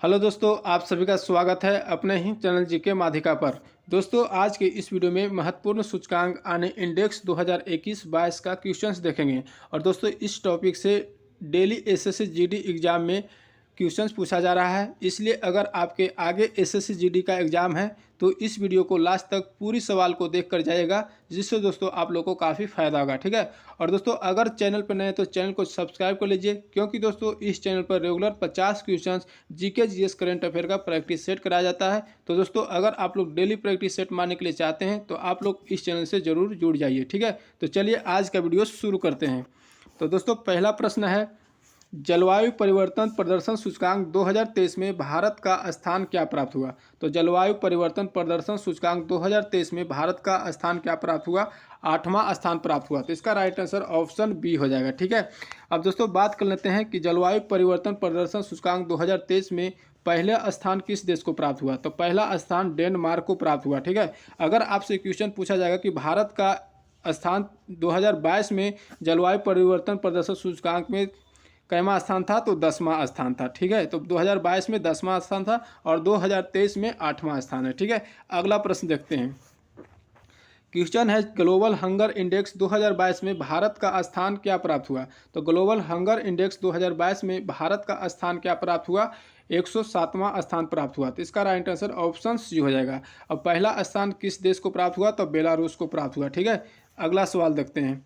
Hello दोस्तों, आप सभी का स्वागत है अपने ही चैनल जीके माध्यिका पर। दोस्तों, आज के इस वीडियो में महत्वपूर्ण सूचकांक आने इंडेक्स 2021-22 का क्वेश्चंस देखेंगे। और दोस्तों, इस टॉपिक से डेली एसएससी जीडी एग्ज़ाम में क्वेश्चंस पूछा जा रहा है। इसलिए अगर आपके आगे एसएससी जीडी का एग्ज़ाम है तो इस वीडियो को लास्ट तक पूरी सवाल को देख कर जाइएगा, जिससे दोस्तों आप लोग को काफ़ी फ़ायदा होगा। ठीक है। और दोस्तों, अगर चैनल पर नए हैं तो चैनल को सब्सक्राइब कर लीजिए, क्योंकि दोस्तों इस चैनल पर regular 50 questions GK GS current affair का प्रैक्टिस सेट कराया जाता है। तो दोस्तों, अगर आप लोग डेली प्रैक्टिस सेट मारने के लिए चाहते हैं तो आप लोग इस चैनल से ज़रूर जुड़ जाइए। ठीक है। तो चलिए आज का वीडियो शुरू करते हैं। तो दोस्तों, पहला प्रश्न है, जलवायु परिवर्तन प्रदर्शन सूचकांक 2023 में भारत का स्थान क्या प्राप्त हुआ। तो जलवायु परिवर्तन प्रदर्शन सूचकांक 2023 में भारत का स्थान क्या प्राप्त हुआ? 8वां स्थान प्राप्त हुआ। तो इसका राइट आंसर ऑप्शन बी हो जाएगा। ठीक है। अब दोस्तों बात कर लेते हैं कि जलवायु परिवर्तन प्रदर्शन सूचकांक 2023 में पहले स्थान किस देश को प्राप्त हुआ। तो पहला स्थान डेनमार्क को प्राप्त हुआ। ठीक है। अगर आपसे क्वेश्चन पूछा जाएगा कि भारत का स्थान 2022 में जलवायु परिवर्तन प्रदर्शन सूचकांक में कैमा स्थान था, तो 10वां स्थान था। ठीक है। तो 2022 में 10वां स्थान था और 2023 में 8वां स्थान है। ठीक है। अगला प्रश्न देखते हैं। क्वेश्चन है, ग्लोबल हंगर इंडेक्स 2022 में भारत का स्थान क्या प्राप्त हुआ। तो ग्लोबल हंगर इंडेक्स 2022 में भारत का स्थान क्या प्राप्त हुआ? 107वां स्थान प्राप्त हुआ। तो इसका राइट आंसर ऑप्शन सी हो जाएगा। अब पहला स्थान किस देश को प्राप्त हुआ? तो बेलारूस को प्राप्त हुआ। ठीक है। अगला सवाल देखते हैं।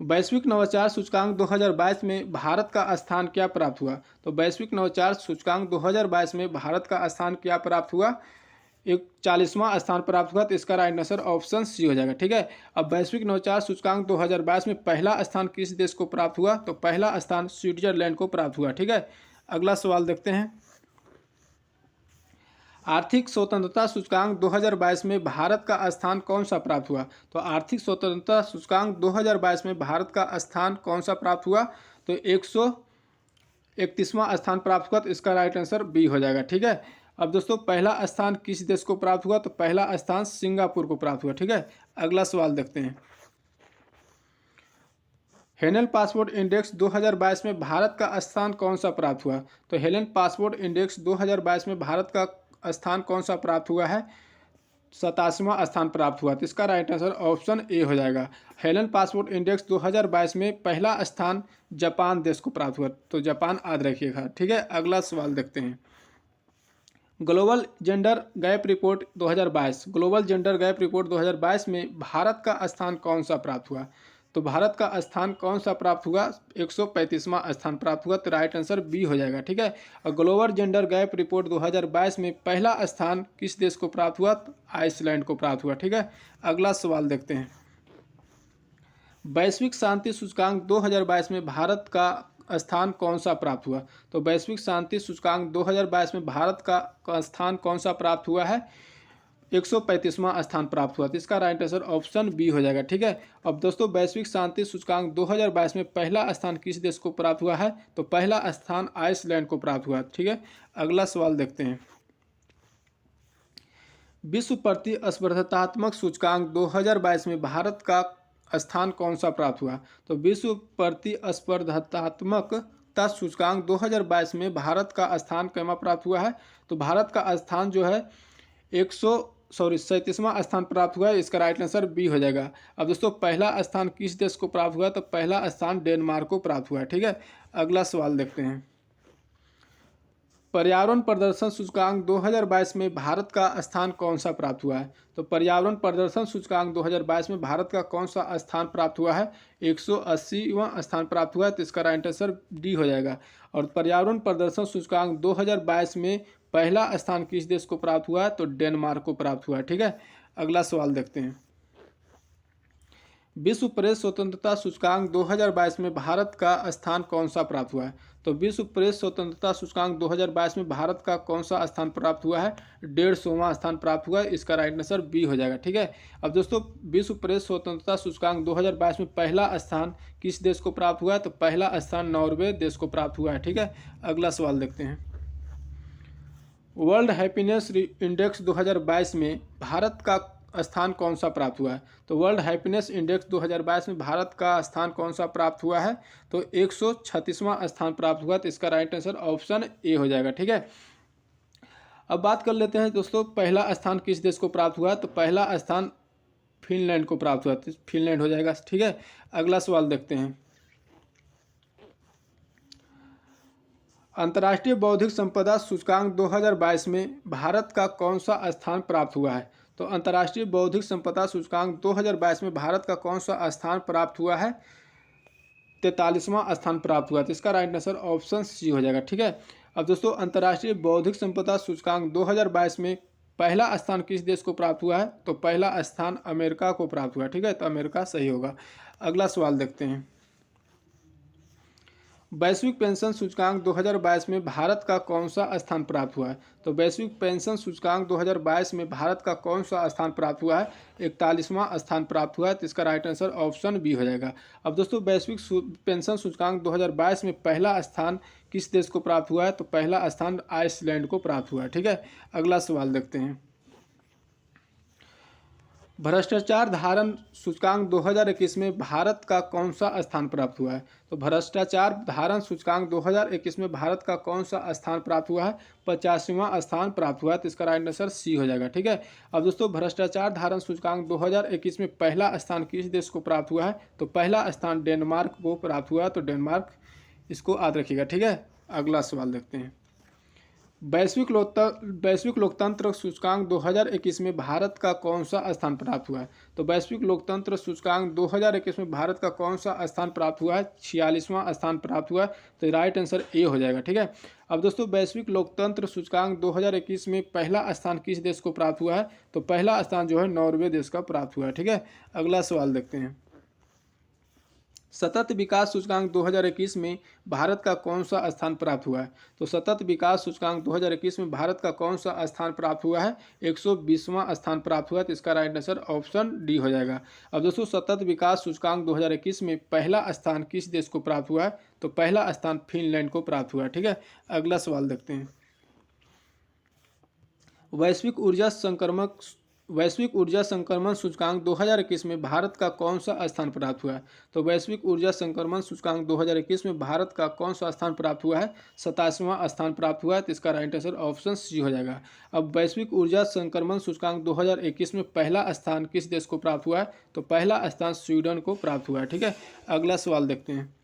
वैश्विक नवाचार सूचकांक 2022 में भारत का स्थान क्या प्राप्त हुआ। तो वैश्विक नवाचार सूचकांक 2022 में भारत का स्थान क्या प्राप्त हुआ? 41वां स्थान प्राप्त हुआ। तो इसका राइट आंसर ऑप्शन सी हो जाएगा। ठीक है। अब वैश्विक नवाचार सूचकांक 2022 में पहला स्थान किस देश को प्राप्त हुआ? तो पहला स्थान स्विट्जरलैंड को प्राप्त हुआ। ठीक है। अगला सवाल देखते हैं। आर्थिक स्वतंत्रता सूचकांक 2022 में भारत का स्थान कौन सा प्राप्त हुआ। तो आर्थिक स्वतंत्रता सूचकांक 2022 में भारत का स्थान कौन सा प्राप्त हुआ? तो 131वां स्थान प्राप्त हुआ। तो इसका राइट आंसर बी हो जाएगा। ठीक है। अब दोस्तों, पहला स्थान किस देश को प्राप्त हुआ? तो पहला स्थान सिंगापुर को प्राप्त हुआ। ठीक है। अगला सवाल देखते हैं। हेलेन पासपोर्ट इंडेक्स 2022 में भारत का स्थान कौन सा प्राप्त हुआ। तो हेलेन पासपोर्ट इंडेक्स 2022 में भारत का स्थान कौन सा प्राप्त हुआ है? 87वां स्थान प्राप्त हुआ। तो इसका राइट आंसर ऑप्शन ए हो जाएगा। हेलेन पासपोर्ट इंडेक्स 2022 में पहला स्थान जापान देश को प्राप्त हुआ। तो जापान याद रखिएगा। ठीक है। अगला सवाल देखते हैं। Global gender gap report 2022, global gender gap report 2022 में भारत का स्थान कौन सा प्राप्त हुआ। तो भारत का स्थान कौन सा प्राप्त हुआ? 135वां स्थान प्राप्त हुआ। तो राइट आंसर बी हो जाएगा। ठीक है। और ग्लोबल जेंडर गैप रिपोर्ट 2022 में पहला स्थान किस देश को प्राप्त हुआ? तो आइसलैंड को प्राप्त हुआ। ठीक है। अगला सवाल देखते हैं। वैश्विक शांति सूचकांक 2022 में भारत का स्थान कौन सा प्राप्त हुआ। तो वैश्विक शांति सूचकांक 2022 में भारत का स्थान कौन सा प्राप्त हुआ है? 135वां स्थान प्राप्त हुआ। तो इसका राइट आंसर ऑप्शन बी हो जाएगा। ठीक है। अब दोस्तों, वैश्विक शांति सूचकांक 2022 में पहला स्थान किस देश को प्राप्त हुआ है? तो पहला स्थान आइसलैंड को प्राप्त हुआ। ठीक है। अगला सवाल देखते हैं। विश्व प्रतिस्पर्धात्मक सूचकांक 2022 में भारत का स्थान कौन सा प्राप्त हुआ। तो विश्व प्रतिस्पर्धात्मकता सूचकांक 2022 में भारत का स्थान कैमा प्राप्त हुआ है? तो भारत का स्थान जो है 37वां स्थान प्राप्त हुआ है। इसका राइट आंसर बी हो जाएगा। अब दोस्तों, पहला स्थान किस देश को प्राप्त हुआ? तो पहला स्थान डेनमार्क को प्राप्त हुआ है। ठीक है। अगला सवाल देखते हैं। पर्यावरण प्रदर्शन सूचकांक 2022 में भारत का स्थान कौन सा प्राप्त हुआ है। तो पर्यावरण प्रदर्शन सूचकांक 2022 में भारत का कौन सा स्थान प्राप्त हुआ है? 180वां स्थान प्राप्त हुआ है। तो इसका राइट आंसर डी हो जाएगा। और पर्यावरण प्रदर्शन सूचकांक 2022 में पहला स्थान किस देश को प्राप्त हुआ है? तो डेनमार्क को प्राप्त हुआ है। ठीक है। अगला सवाल देखते हैं। विश्व प्रेस स्वतंत्रता सूचकांक 2022 में भारत का स्थान कौन सा प्राप्त हुआ है। तो विश्व प्रेस स्वतंत्रता सूचकांक 2022 में भारत का कौन सा स्थान प्राप्त हुआ है? 150वां स्थान प्राप्त हुआ है। इसका राइट आंसर बी हो जाएगा। ठीक है। अब दोस्तों, विश्व प्रेस स्वतंत्रता सूचकांक 2022 में पहला स्थान किस देश को प्राप्त हुआ है? तो पहला स्थान नॉर्वे देश को प्राप्त हुआ है। ठीक है। अगला सवाल देखते हैं। वर्ल्ड हैप्पीनेस इंडेक्स 2022 में भारत का स्थान कौन सा प्राप्त हुआ है? तो वर्ल्ड हैप्पीनेस इंडेक्स 2022 में भारत का स्थान कौन सा प्राप्त हुआ है? तो 136वां स्थान प्राप्त हुआ। तो इसका राइट आंसर ऑप्शन ए हो जाएगा। ठीक है, अब बात कर लेते हैं दोस्तों, पहला स्थान किस देश को प्राप्त हुआ? तो पहला स्थान फिनलैंड को प्राप्त हुआ। तो फिनलैंड हो जाएगा। ठीक है, अगला सवाल देखते हैं। अंतर्राष्ट्रीय बौद्धिक संपदा सूचकांक 2022 में भारत का कौन सा स्थान प्राप्त हुआ है? तो अंतर्राष्ट्रीय बौद्धिक संपदा सूचकांक 2022 में भारत का कौन सा स्थान प्राप्त हुआ है? 43वां स्थान प्राप्त हुआ। तो इसका राइट आंसर ऑप्शन सी हो जाएगा। ठीक है, अब दोस्तों अंतर्राष्ट्रीय बौद्धिक संपदा सूचकांक 2022 में पहला स्थान किस देश को प्राप्त हुआ है? तो पहला स्थान अमेरिका को प्राप्त हुआ। ठीक है, तो अमेरिका सही होगा। अगला सवाल देखते हैं। वैश्विक पेंशन सूचकांक 2022 में भारत का कौन सा स्थान प्राप्त हुआ है? तो वैश्विक पेंशन सूचकांक 2022 में भारत का कौन सा स्थान प्राप्त हुआ है? 41वां स्थान प्राप्त हुआ है। तो इसका राइट आंसर ऑप्शन बी हो जाएगा। अब दोस्तों वैश्विक पेंशन सूचकांक 2022 में पहला स्थान किस देश को प्राप्त हुआ है? तो पहला स्थान आइसलैंड को प्राप्त हुआ है। ठीक है, अगला सवाल देखते हैं। भ्रष्टाचार धारण सूचकांक 2021 में भारत का कौन सा स्थान प्राप्त हुआ है? तो भ्रष्टाचार धारण सूचकांक 2021 में भारत का कौन सा स्थान प्राप्त हुआ है? 85वां स्थान प्राप्त हुआ है। तो इसका राइट आंसर सी हो जाएगा। ठीक है, अब दोस्तों भ्रष्टाचार धारण सूचकांक 2021 में पहला स्थान किस देश को प्राप्त हुआ है? तो पहला स्थान डेनमार्क को प्राप्त हुआ। तो डेनमार्क इसको याद रखिएगा। ठीक है, अगला सवाल देखते हैं। वैश्विक लोकतंत्र सूचकांक 2021 में भारत का कौन सा स्थान प्राप्त हुआ है? तो वैश्विक लोकतंत्र सूचकांक 2021 में भारत का कौन सा स्थान प्राप्त हुआ है? 46वां स्थान प्राप्त हुआ है। तो राइट आंसर ए हो जाएगा। ठीक है, अब दोस्तों वैश्विक लोकतंत्र सूचकांक 2021 में पहला स्थान किस देश को प्राप्त हुआ है? तो पहला स्थान जो है नॉर्वे देश का प्राप्त हुआ है। ठीक है, अगला सवाल देखते हैं। सतत विकास सूचकांक 2021 में भारत का कौन सा स्थान प्राप्त हुआ है? तो सतत विकास सूचकांक 2021 में भारत का कौन सा स्थान प्राप्त हुआ है? 120वां स्थान प्राप्त हुआ है। तो इसका राइट आंसर ऑप्शन डी हो जाएगा। अब दोस्तों सतत विकास सूचकांक 2021 में पहला स्थान किस देश को प्राप्त हुआ है? तो पहला स्थान फिनलैंड को प्राप्त हुआ है। ठीक है, अगला सवाल देखते हैं। वैश्विक ऊर्जा संक्रमण सूचकांक 2021 में भारत का कौन सा स्थान प्राप्त हुआ है? तो वैश्विक ऊर्जा संक्रमण सूचकांक 2021 में भारत का कौन सा स्थान प्राप्त हुआ है? 27वां स्थान प्राप्त हुआ है। तो इसका राइट आंसर ऑप्शन सी हो जाएगा। अब वैश्विक ऊर्जा संक्रमण सूचकांक 2021 में पहला स्थान किस देश को प्राप्त हुआ है? तो पहला स्थान स्वीडन को प्राप्त हुआ है। ठीक है, अगला सवाल देखते हैं।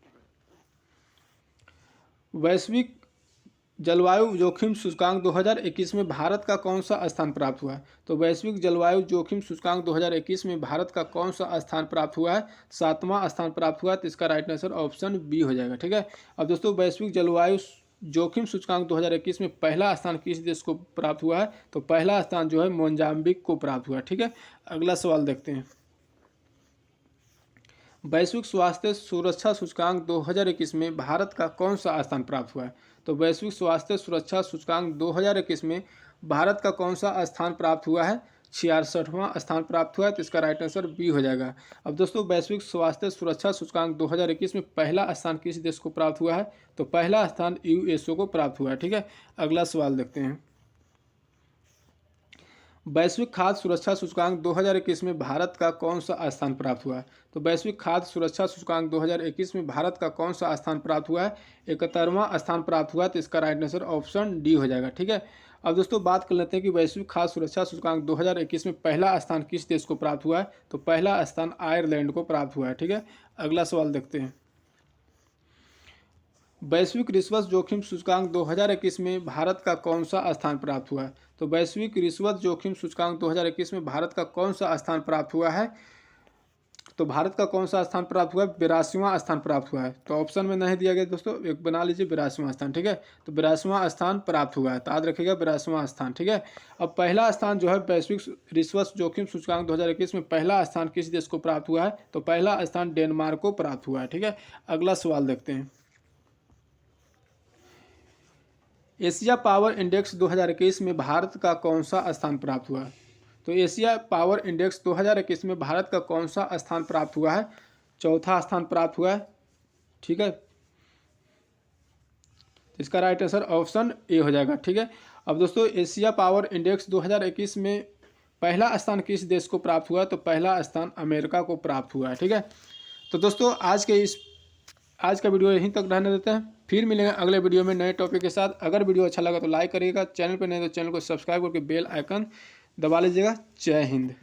वैश्विक जलवायु जोखिम सूचकांक 2021 में भारत का कौन सा स्थान प्राप्त हुआ है? तो वैश्विक जलवायु जोखिम सूचकांक 2021 में भारत का कौन सा स्थान प्राप्त हुआ है? 7वां स्थान प्राप्त हुआ है। तो इसका राइट आंसर ऑप्शन बी हो जाएगा। ठीक है, अब दोस्तों वैश्विक जलवायु जोखिम सूचकांक 2021 में पहला स्थान किस देश को प्राप्त हुआ है? तो पहला स्थान जो है मोजाम्बिक को प्राप्त हुआ है। ठीक है, अगला सवाल देखते हैं। वैश्विक स्वास्थ्य सुरक्षा सूचकांक 2021 में भारत का कौन सा स्थान प्राप्त हुआ है? तो वैश्विक स्वास्थ्य सुरक्षा सूचकांक 2021 में भारत का कौन सा स्थान प्राप्त हुआ है? 66वां स्थान प्राप्त हुआ है। तो इसका राइट आंसर बी हो जाएगा। अब दोस्तों वैश्विक स्वास्थ्य सुरक्षा सूचकांक 2021 में पहला स्थान किस देश को प्राप्त हुआ है? तो पहला स्थान यूएसए को प्राप्त हुआ है। ठीक है, अगला सवाल देखते हैं। वैश्विक खाद्य सुरक्षा सूचकांक 2021 में भारत का कौन सा स्थान प्राप्त हुआ है? तो वैश्विक खाद्य सुरक्षा सूचकांक 2021 में भारत का कौन सा स्थान प्राप्त हुआ है? 71वां स्थान प्राप्त हुआ है। तो इसका राइट आंसर ऑप्शन डी हो जाएगा। ठीक है, अब दोस्तों बात कर लेते हैं कि वैश्विक खाद्य सुरक्षा सूचकांक 2021 में पहला स्थान किस देश को प्राप्त हुआ है? तो पहला स्थान आयरलैंड को प्राप्त हुआ है। ठीक है, अगला सवाल देखते हैं। वैश्विक रिश्वत जोखिम सूचकांक 2021 में भारत का कौन सा स्थान प्राप्त हुआ है? तो वैश्विक रिश्वत जोखिम सूचकांक 2021 में भारत का कौन सा स्थान प्राप्त हुआ है? तो भारत का कौन सा स्थान प्राप्त हुआ है? 82वां स्थान प्राप्त हुआ है। तो ऑप्शन में नहीं दिया गया दोस्तों, एक बना लीजिए 82वां स्थान। ठीक है, तो 82वां स्थान प्राप्त हुआ है। तो याद रखिएगा 82वां स्थान। ठीक है, अब पहला स्थान जो है वैश्विक रिश्वत जोखिम सूचकांक 2021 में पहला स्थान किस देश को प्राप्त हुआ है? तो पहला स्थान डेनमार्क को प्राप्त हुआ है। ठीक है, अगला सवाल देखते हैं। एशिया पावर इंडेक्स 2021 में भारत का कौन सा स्थान प्राप्त हुआ है? तो एशिया पावर इंडेक्स 2021 में भारत का कौन सा स्थान प्राप्त हुआ है? चौथा स्थान प्राप्त हुआ है। ठीक है, इसका राइट आंसर ऑप्शन ए हो जाएगा। ठीक है, अब दोस्तों एशिया पावर इंडेक्स 2021 में पहला स्थान किस देश को प्राप्त हुआ? तो पहला स्थान अमेरिका को प्राप्त हुआ है। ठीक है, तो दोस्तों आज का वीडियो यहीं तक रहने देते हैं। फिर मिलेंगे अगले वीडियो में नए टॉपिक के साथ। अगर वीडियो अच्छा लगा तो लाइक करिएगा, चैनल पर नहीं तो चैनल को सब्सक्राइब करके बेल आइकन दबा लीजिएगा। जय हिंद।